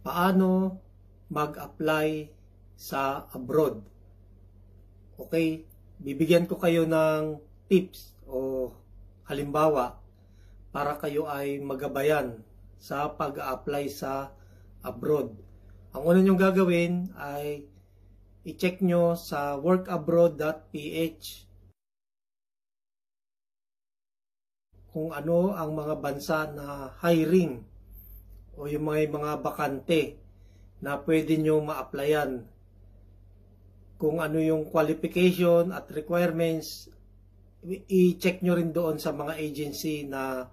paano mag-apply sa abroad. Okay, bibigyan ko kayo ng tips o halimbawa para kayo ay magabayan sa pag-apply sa abroad. Ang una nyong gagawin ay i-check nyo sa workabroad.ph kung ano ang mga bansa na hiring o yung mga bakante na pwede nyo ma-applyan. Kung ano yung qualification at requirements, i-check nyo rin doon sa mga agency na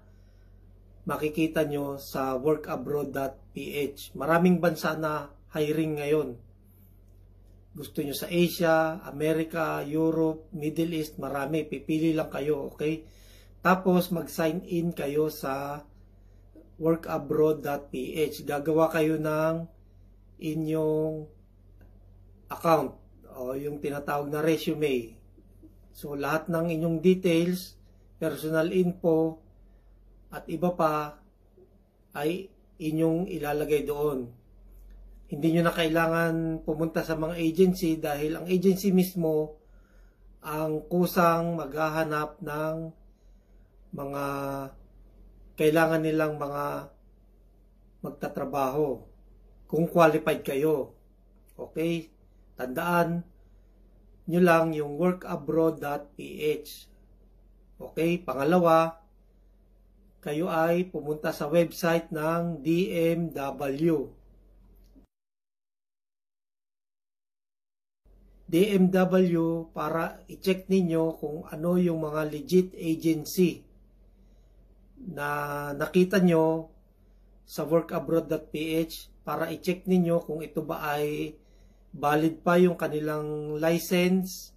makikita nyo sa workabroad.ph. Maraming bansa na hiring ngayon. Gusto nyo sa Asia, America, Europe, Middle East, marami. Pipili lang kayo, okay? Tapos mag-sign in kayo sa workabroad.ph. Gagawa kayo ng inyong account o yung tinatawag na resume. So lahat ng inyong details, personal info at iba pa ay inyong ilalagay doon. Hindi nyo na kailangan pumunta sa mga agency dahil ang agency mismo ang kusang maghahanap ng mga kailangan nilang mga magtatrabaho kung qualified kayo. Okay? Tandaan nyo lang yung workabroad.ph. Okay? Pangalawa, kayo ay pumunta sa website ng DMW. DMW para i-check ninyo kung ano yung mga legit agency na nakita nyo sa workabroad.ph para i-check ninyo kung ito ba ay valid pa yung kanilang license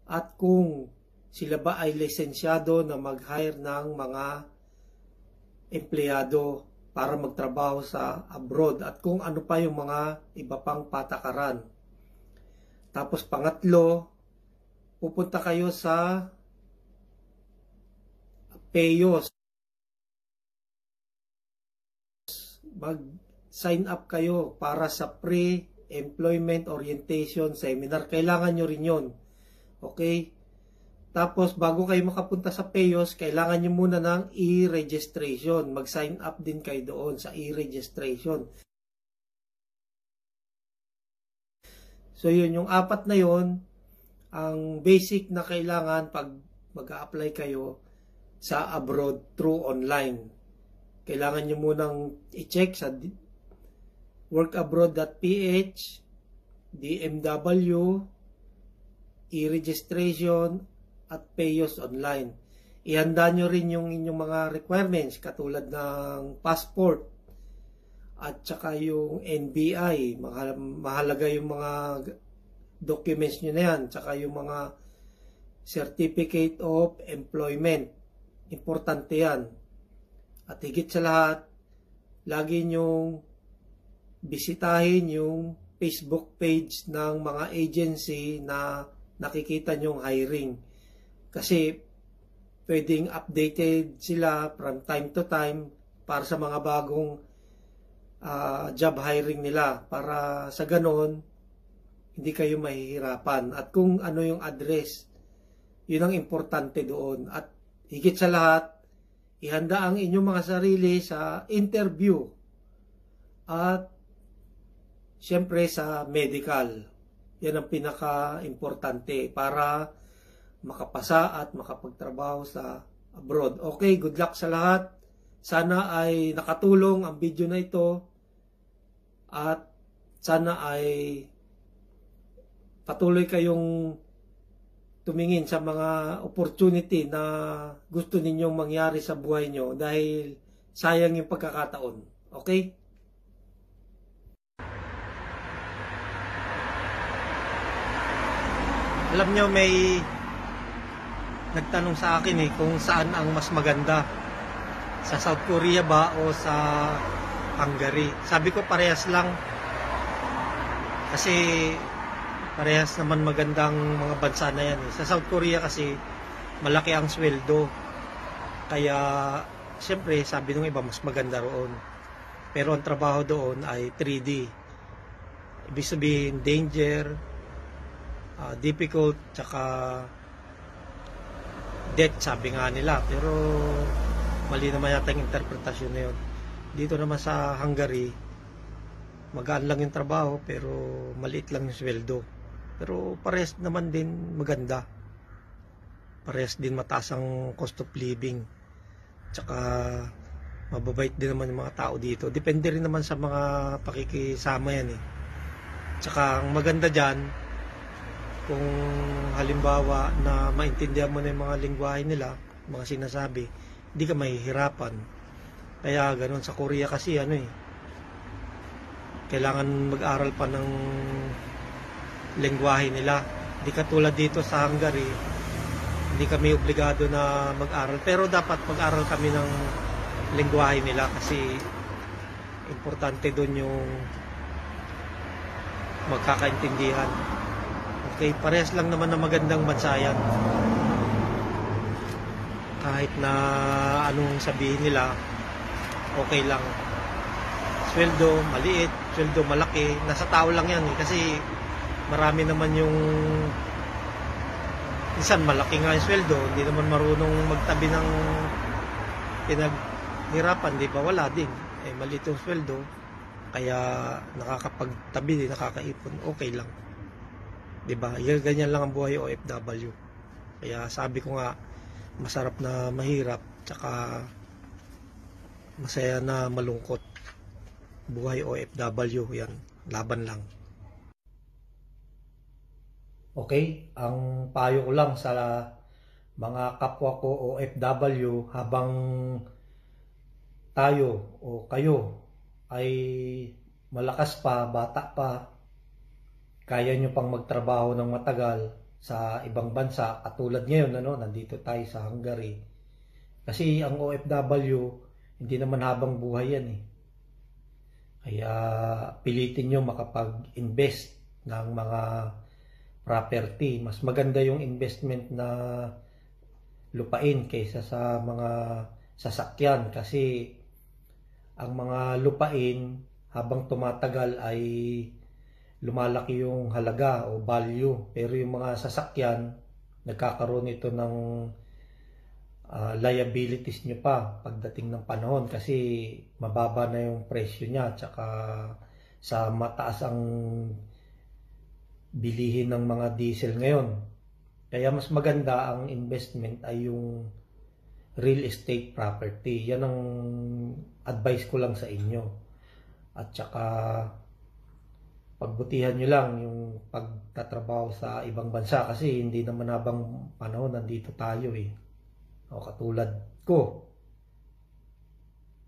at kung sila ba ay lisensyado na mag-hire ng mga empleyado para magtrabaho sa abroad at kung ano pa yung mga iba pang patakaran. Tapos pangatlo, pupunta kayo sa Payos. Mag-sign up kayo para sa pre-employment orientation seminar. Kailangan nyo rin yun. Okay? Tapos, bago kayo makapunta sa Payos, kailangan nyo muna ng e-registration. Mag-sign up din kayo doon sa e-registration. So, yun, yung apat na yun, ang basic na kailangan pag mag-a-apply kayo sa abroad through online. Kailangan nyo munang i-check sa workabroad.ph, DMW, e-registration, at Payos online. Ihanda nyo rin yung inyong mga requirements katulad ng passport at saka yung NBI. Mahalaga yung mga documents nyo na yan, saka yung mga certificate of employment. Importante yan. At higit sa lahat, lagi nyong bisitahin yung Facebook page ng mga agency na nakikita nyong hiring. Kasi pwedeng updated sila from time to time para sa mga bagong job hiring nila. Para sa ganon, hindi kayo mahihirapan. At kung ano yung address, yun ang importante doon. At higit sa lahat, ihanda ang inyong mga sarili sa interview at siyempre sa medical. Yan ang pinaka-importante para makapasa at makapagtrabaho sa abroad. Okay, good luck sa lahat. Sana ay nakatulong ang video na ito at sana ay patuloy kayong tumingin sa mga opportunity na gusto ninyong mangyari sa buhay nyo dahil sayang yung pagkakataon. Okay? Alam nyo, may nagtanong sa akin kung saan ang mas maganda. Sa South Korea ba o sa Hungary? Sabi ko parehas lang. Kasi parehas naman magandang mga bansa na yan. Sa South Korea kasi malaki ang sweldo. Kaya siyempre sabi nung iba mas maganda roon. Pero ang trabaho doon ay 3D. Ibig sabihin, danger, difficult, tsaka death, sabi nga nila. Pero mali naman yata yung interpretasyon na yun. Dito naman sa Hungary, magaan lang yung trabaho pero maliit lang yung sweldo. Pero parehas naman din maganda. Parehas din mataas ang cost of living. Tsaka mababait din naman yung mga tao dito. Depende rin naman sa mga pakikisama yan eh. Tsaka ang maganda dyan, kung halimbawa na maintindihan mo na yung mga lingwahe nila, mga sinasabi, hindi ka mahihirapan. Kaya ganun sa Korea kasi kailangan mag-aral pa ng lingwahe nila. Hindi katulad dito sa Hungary, hindi kami obligado na mag-aral. Pero dapat mag-aral kami ng lingwahe nila kasi importante doon yung magkakaintindihan. Okay, parehas lang naman na magandang bansa yan. Kahit na anong sabihin nila, okay lang. Sweldo maliit, sweldo malaki, nasa tao lang yan eh. Kasi marami naman yung minsan malaki nga yung sweldo, hindi naman marunong magtabi ng pinaghirapan, di ba? Wala din. Maliit yung sweldo, kaya nakakapagtabi, nakakaipon, okay lang. Diba? Ganyan lang ang buhay OFW. Kaya sabi ko nga, masarap na mahirap, tsaka masaya na malungkot. Buhay OFW, yan. Laban lang. Okay, ang payo ko lang sa mga kapwa ko OFW habang tayo o kayo ay malakas pa, bata pa, kaya nyo pang magtrabaho ng matagal sa ibang bansa, katulad ngayon, nandito tayo sa Hungary. Kasi ang OFW, hindi naman habang buhay yan eh. Kaya pilitin nyo makapag-invest ng mga property. Mas maganda yung investment na lupain kaysa sa mga sasakyan. Kasi ang mga lupain, habang tumatagal ay lumalaki yung halaga o value, pero yung mga sasakyan nagkakaroon ito ng liabilities nyo pa pagdating ng panahon kasi mababa na yung presyo niya, tsaka sa mataas ang bilihin ng mga diesel ngayon. Kaya mas maganda ang investment ay yung real estate property. Yan ang advice ko lang sa inyo. At tsaka pagbutihan nyo lang yung pagtatrabaho sa ibang bansa kasi hindi naman habang panahon nandito tayo eh. O katulad ko,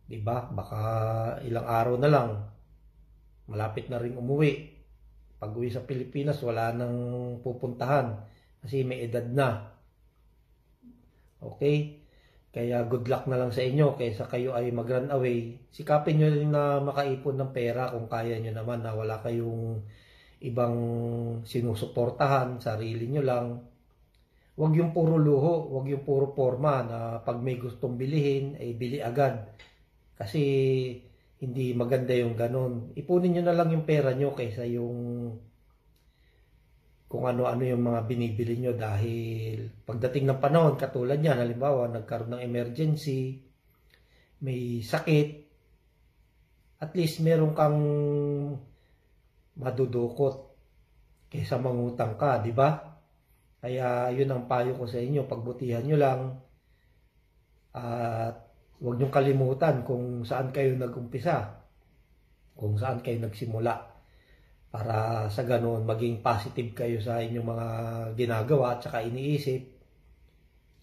diba? Baka ilang araw na lang malapit na rin umuwi. Pag uwi sa Pilipinas wala nang pupuntahan kasi may edad na. Okay? Kaya good luck na lang sa inyo kaysa kayo ay mag-run away. Sikapin nyo rin na makaipon ng pera kung kaya nyo naman na wala kayong ibang sinusuportahan, sarili nyo lang. Huwag yung puro luho, huwag yung puro forma na pag may gustong bilihin, ay bili agad. Kasi hindi maganda yung ganun. Ipunin nyo na lang yung pera nyo kaysa yung kung ano-ano yung mga binibili nyo dahil pagdating ng panahon, katulad yan, halimbawa, nagkaroon ng emergency, may sakit, at least meron kang madudukot kaysa mangutang ka, di ba? Kaya yun ang payo ko sa inyo, pagbutihan nyo lang at huwag nyo kalimutan kung saan kayo nag-umpisa, kung saan kayo nagsimula. Para sa ganoon maging positive kayo sa inyong mga ginagawa at saka iniisip.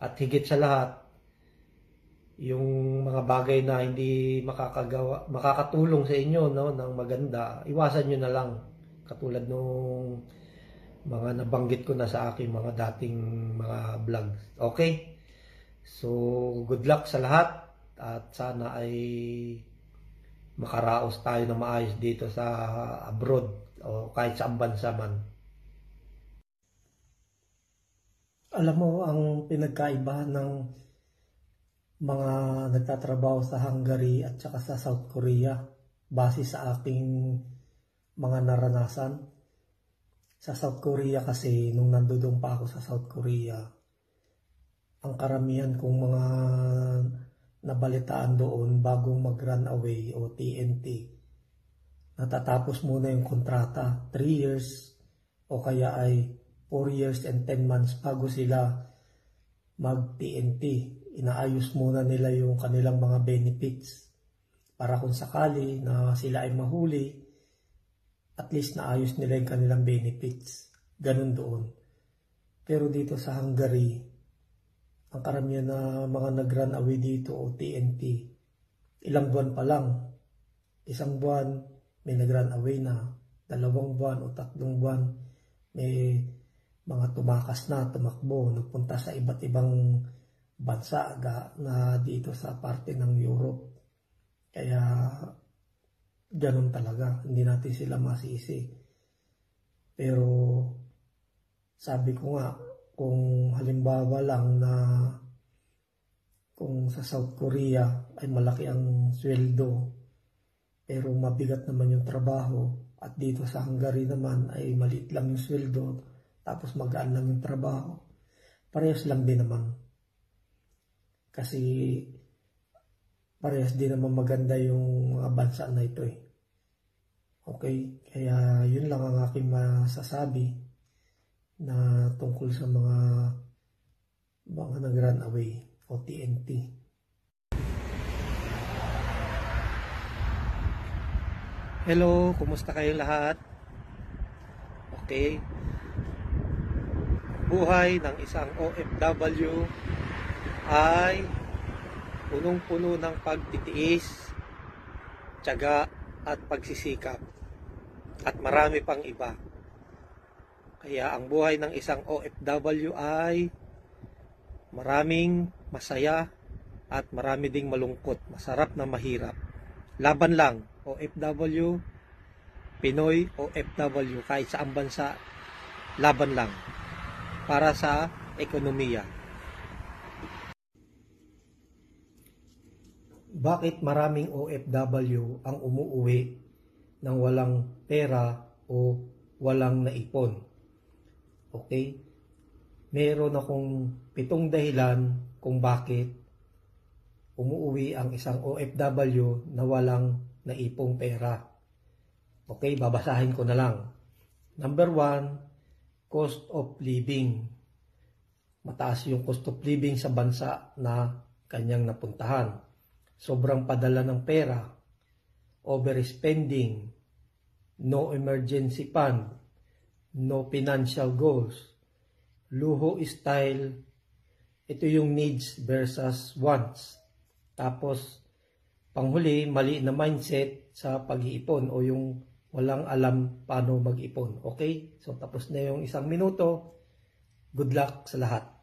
At higit sa lahat, yung mga bagay na hindi makakatulong sa inyo ng maganda, iwasan nyo na lang. Katulad nung mga nabanggit ko na sa aking mga dating mga vlogs. Okay? So, good luck sa lahat at sana ay makaraos tayo na maayos dito sa abroad o kahit sa bansa man. Alam mo ang pinagkaibahan ng mga nagtatrabaho sa Hungary at saka sa South Korea. base sa aking mga naranasan. Sa South Korea kasi, nung nandoon pa ako sa South Korea, ang karamihan kong mga nabalitaan doon bagong mag-run away o TNT, natatapos muna yung kontrata, 3 years o kaya ay 4 years and 10 months bago sila mag-TNT. Inaayos muna nila yung kanilang mga benefits para kung sakali na sila ay mahuli, at least naayos nila yung kanilang benefits. Ganun doon. Pero dito sa Hungary, ang karamihan na mga nag-run away dito o TNT, ilang buwan pa lang, 1 buwan may nag-run away na, 2 buwan o 3 buwan may mga tumakas na, tumakbo, nagpunta sa iba't ibang bansa na dito sa parte ng Europe. Kaya ganun talaga, hindi natin sila masisi. Pero sabi ko nga, kung halimbawa lang na kung sa South Korea ay malaki ang sweldo pero mabigat naman yung trabaho, at dito sa Hungary naman ay maliit lang yung sweldo tapos magaan lang yung trabaho, parehas lang din naman. Kasi parehas din naman maganda yung mga bansa na ito eh. Okay, kaya yun lang ang aking masasabi na tungkol sa mga nag-run away o TNT. Hello, kumusta kayong lahat? Okay. Buhay ng isang OFW ay punong-puno ng pagtitiis, tiyaga at pagsisikap, at marami pang iba. Kaya ang buhay ng isang OFW ay maraming masaya at marami ding malungkot, masarap na mahirap. Laban lang, OFW, Pinoy OFW, kahit saang bansa, laban lang para sa ekonomiya. Bakit maraming OFW ang umuuwi ng walang pera o walang naipon? Okay? Meron akong 7 dahilan kung bakit umuuwi ang isang OFW na walang naipong pera. Okay, babasahin ko na lang. Number 1, cost of living. Mataas yung cost of living sa bansa na kanyang napuntahan. Sobrang padala ng pera, overspending, no emergency fund, no financial goals, luho style, ito yung needs versus wants. Tapos, panghuli, mali na mindset sa pag-iipon o yung walang alam paano mag-ipon. Okay? So, tapos na yung 1 minuto. Good luck sa lahat.